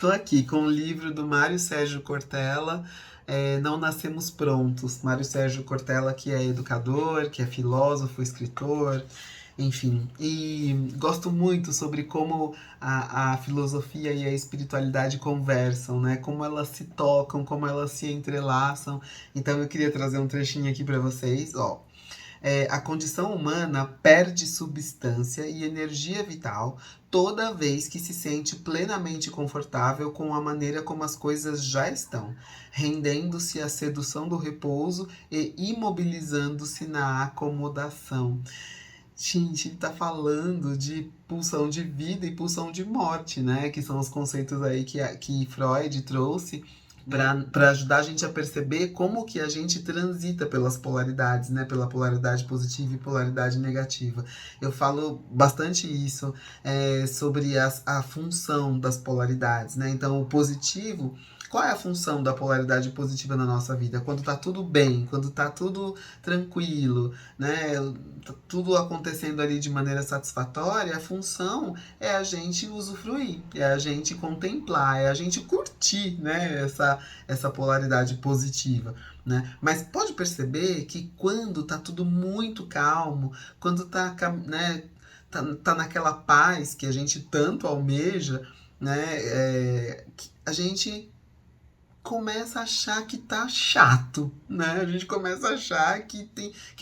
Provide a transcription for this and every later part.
Tô aqui com o livro do Mário Sérgio Cortella, Não Nascemos Prontos. Mário Sérgio Cortella, que é educador, que é filósofo, escritor, enfim. E gosto muito sobre como a filosofia e a espiritualidade conversam, né? Como elas se tocam, como elas se entrelaçam. Então eu queria trazer um trechinho aqui para vocês, ó. A condição humana perde substância e energia vital toda vez que se sente plenamente confortável com a maneira como as coisas já estão, rendendo-se à sedução do repouso e imobilizando-se na acomodação. Gente, ele tá falando de pulsão de vida e pulsão de morte, né? Que são os conceitos aí que Freud trouxe para ajudar a gente a perceber como que a gente transita pelas polaridades, né? Pela polaridade positiva e polaridade negativa. Eu falo bastante isso sobre a função das polaridades, né? Então, o positivo. Qual é a função da polaridade positiva na nossa vida? Quando tá tudo bem, quando tá tudo tranquilo, né? Tudo acontecendo ali de maneira satisfatória, a função é a gente usufruir, é a gente contemplar, é a gente curtir, né, essa polaridade positiva, né? Mas pode perceber que quando tá tudo muito calmo, quando tá, né, tá naquela paz que a gente tanto almeja, né, a gente começa a achar que tá chato, né? A gente começa a achar que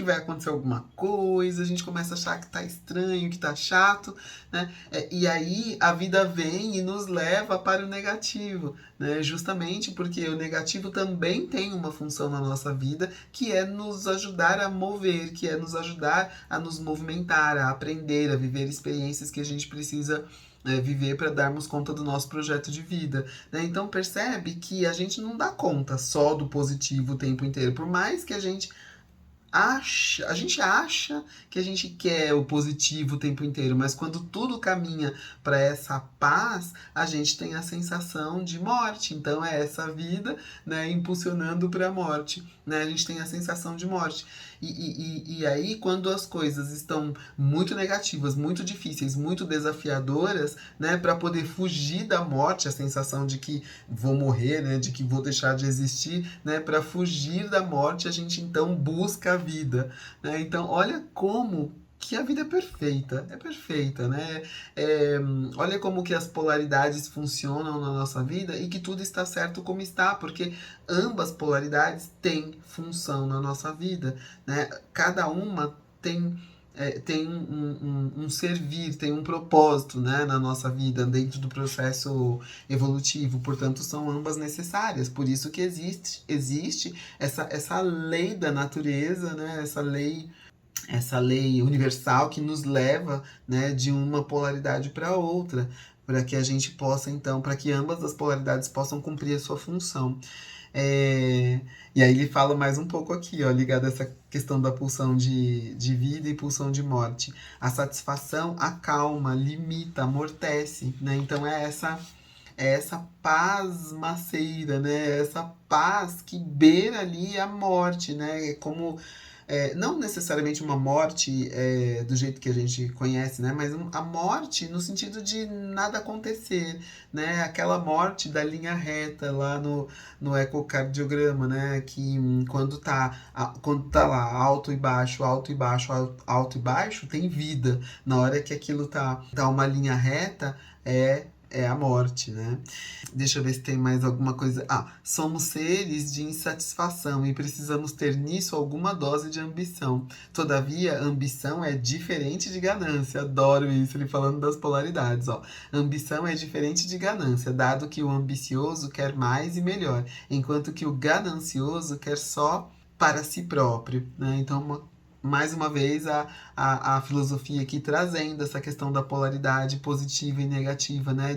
vai acontecer alguma coisa, a gente começa a achar que tá estranho, que tá chato, né? E aí a vida vem e nos leva para o negativo, né? Justamente porque o negativo também tem uma função na nossa vida, que é nos ajudar a mover, que é nos ajudar a nos movimentar, a aprender, a viver experiências que a gente precisa viver para darmos conta do nosso projeto de vida, né? Então percebe que a gente não dá conta só do positivo o tempo inteiro. Por mais que a gente acha que a gente quer o positivo o tempo inteiro, mas quando tudo caminha para essa paz, a gente tem a sensação de morte. Então é essa vida, né, impulsionando para a morte, né? A gente tem a sensação de morte. E aí, quando as coisas estão muito negativas, muito difíceis, muito desafiadoras, né, para poder fugir da morte, a sensação de que vou morrer, né, de que vou deixar de existir, né, para fugir da morte, a gente então busca a vida, né? Então, olha como que a vida é perfeita, né? É, olha como que as polaridades funcionam na nossa vida e que tudo está certo como está, porque ambas polaridades têm função na nossa vida, né? Cada uma tem um servir, tem um propósito, né, na nossa vida, dentro do processo evolutivo. Portanto, são ambas necessárias. Por isso que existe essa lei da natureza, né, essa lei universal que nos leva, né, de uma polaridade para outra, para que a gente possa, então, para que ambas as polaridades possam cumprir a sua função. É, e aí ele fala mais um pouco aqui, ó, ligado a essa questão da pulsão de vida e pulsão de morte. A satisfação acalma, limita, amortece, né? Então é essa paz maceira, né? Essa paz que beira ali a morte, né? Como não necessariamente uma morte do jeito que a gente conhece, né? Mas a morte no sentido de nada acontecer, né? Aquela morte da linha reta lá no ecocardiograma, né? Que quando tá lá alto e baixo, alto e baixo, alto e baixo, tem vida. Na hora que aquilo tá uma linha reta, é a morte, né? Deixa eu ver se tem mais alguma coisa. Somos seres de insatisfação e precisamos ter nisso alguma dose de ambição. Todavia, ambição é diferente de ganância. Adoro isso, ele falando das polaridades, ó. Ambição é diferente de ganância, dado que o ambicioso quer mais e melhor, enquanto que o ganancioso quer só para si próprio, né? Então, mais uma vez, a filosofia aqui trazendo essa questão da polaridade positiva e negativa, né?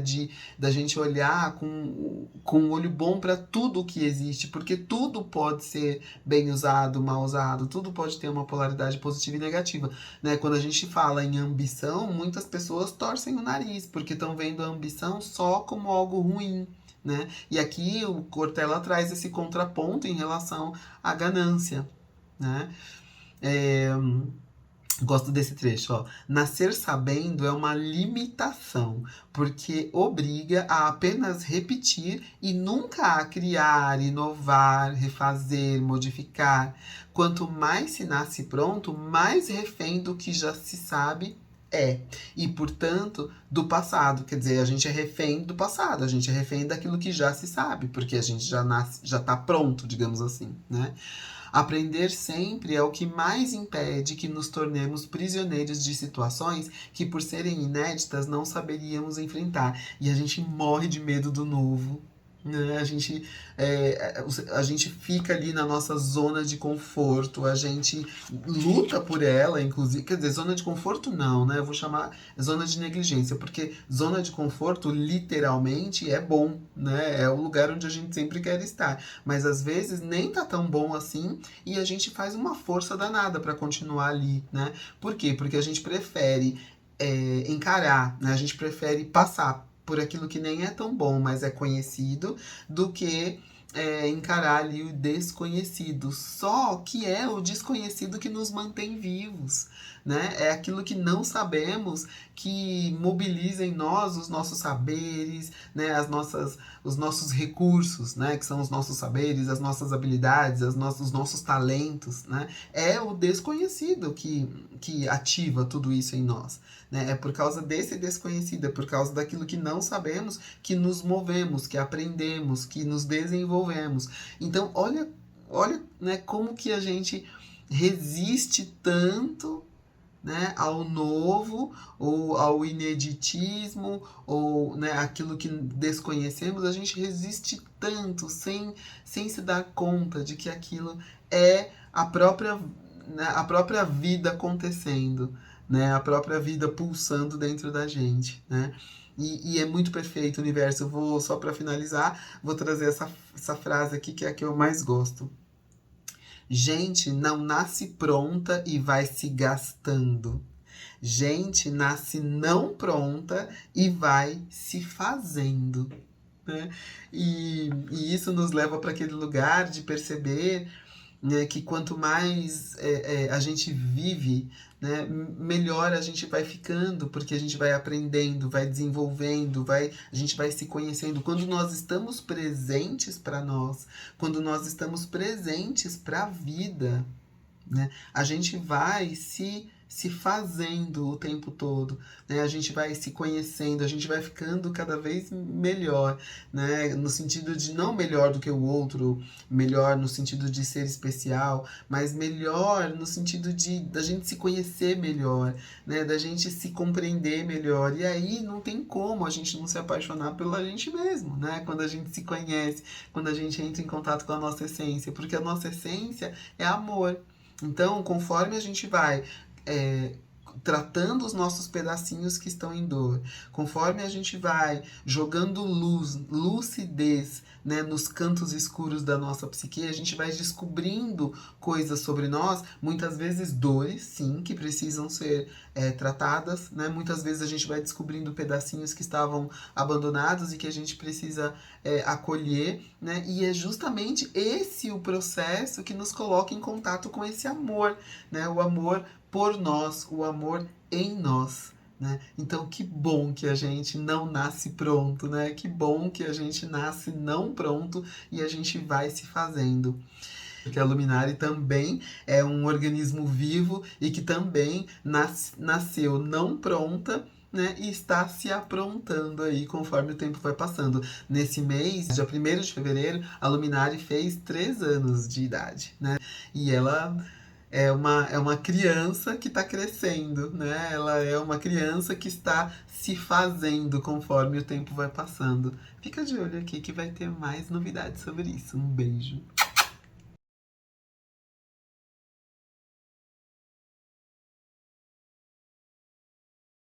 Da gente olhar com um olho bom para tudo que existe, porque tudo pode ser bem usado, mal usado, tudo pode ter uma polaridade positiva e negativa, né? Quando a gente fala em ambição, muitas pessoas torcem o nariz, porque estão vendo a ambição só como algo ruim, né? E aqui o Cortella traz esse contraponto em relação à ganância, né? É, Gosto desse trecho, ó. Nascer sabendo é uma limitação, porque obriga a apenas repetir e nunca a criar, inovar, refazer, modificar. Quanto mais se nasce pronto, mais refém do que já se sabe é. E, portanto, do passado. Quer dizer, a gente é refém do passado, a gente é refém daquilo que já se sabe, porque a gente já nasce, já tá pronto, digamos assim, né? Aprender sempre é o que mais impede que nos tornemos prisioneiros de situações que, por serem inéditas, não saberíamos enfrentar. E a gente morre de medo do novo. Né? A gente fica ali na nossa zona de conforto, a gente luta por ela, inclusive. Quer dizer, zona de conforto não, né? Eu vou chamar zona de negligência, porque zona de conforto, literalmente, é bom, né? É o lugar onde a gente sempre quer estar. Mas às vezes nem tá tão bom assim e a gente faz uma força danada para continuar ali, né? Por quê? Porque a gente prefere encarar, né? A gente prefere passar por aquilo que nem é tão bom, mas é conhecido, do que encarar ali o desconhecido. Só que é o desconhecido que nos mantém vivos, né? É aquilo que não sabemos que mobiliza em nós os nossos saberes, né? Os nossos recursos, né? Que são os nossos saberes, as nossas habilidades, os nossos talentos, né? É o desconhecido que ativa tudo isso em nós. Né? É por causa desse desconhecido, é por causa daquilo que não sabemos que nos movemos, que aprendemos, que nos desenvolvemos. Então, olha, né, como que a gente resiste tanto, né, ao novo, ou ao ineditismo, ou, né, aquilo que desconhecemos, a gente resiste tanto sem se dar conta de que aquilo é a própria vida acontecendo, né, a própria vida pulsando dentro da gente, né? E é muito perfeito o universo. Eu vou, só para finalizar, vou trazer essa frase aqui que é a que eu mais gosto. Gente não nasce pronta e vai se gastando. Gente nasce não pronta e vai se fazendo. Né? E isso nos leva para aquele lugar de perceber, né, que quanto mais a gente vive, né, melhor a gente vai ficando, porque a gente vai aprendendo, vai desenvolvendo, a gente vai se conhecendo. Quando nós estamos presentes para nós, quando nós estamos presentes para a vida, né? A gente vai se fazendo o tempo todo, né? A gente vai se conhecendo, a gente vai ficando cada vez melhor, né? No sentido de não melhor do que o outro, melhor no sentido de ser especial, mas melhor no sentido de da gente se conhecer melhor, né? Da gente se compreender melhor. E aí não tem como a gente não se apaixonar pela gente mesmo, né? Quando a gente se conhece, quando a gente entra em contato com a nossa essência, porque a nossa essência é amor. Então, conforme a gente vai é, tratando os nossos pedacinhos que estão em dor, conforme a gente vai jogando luz, lucidez, né, nos cantos escuros da nossa psique, a gente vai descobrindo coisas sobre nós, muitas vezes dores, sim, que precisam ser tratadas, né? Muitas vezes a gente vai descobrindo pedacinhos que estavam abandonados e que a gente precisa acolher, né? E é justamente esse o processo que nos coloca em contato com esse amor, né? O amor por nós, o amor em nós. Né? Então, que bom que a gente não nasce pronto, né? Que bom que a gente nasce não pronto e a gente vai se fazendo. Porque a Luminari também é um organismo vivo e que também nasceu não pronta, né, e está se aprontando aí conforme o tempo vai passando. Nesse mês, dia 1º de fevereiro, a Luminari fez 3 anos de idade, né? E ela é uma criança que está crescendo, né? Ela é uma criança que está se fazendo conforme o tempo vai passando. Fica de olho aqui que vai ter mais novidades sobre isso. Um beijo.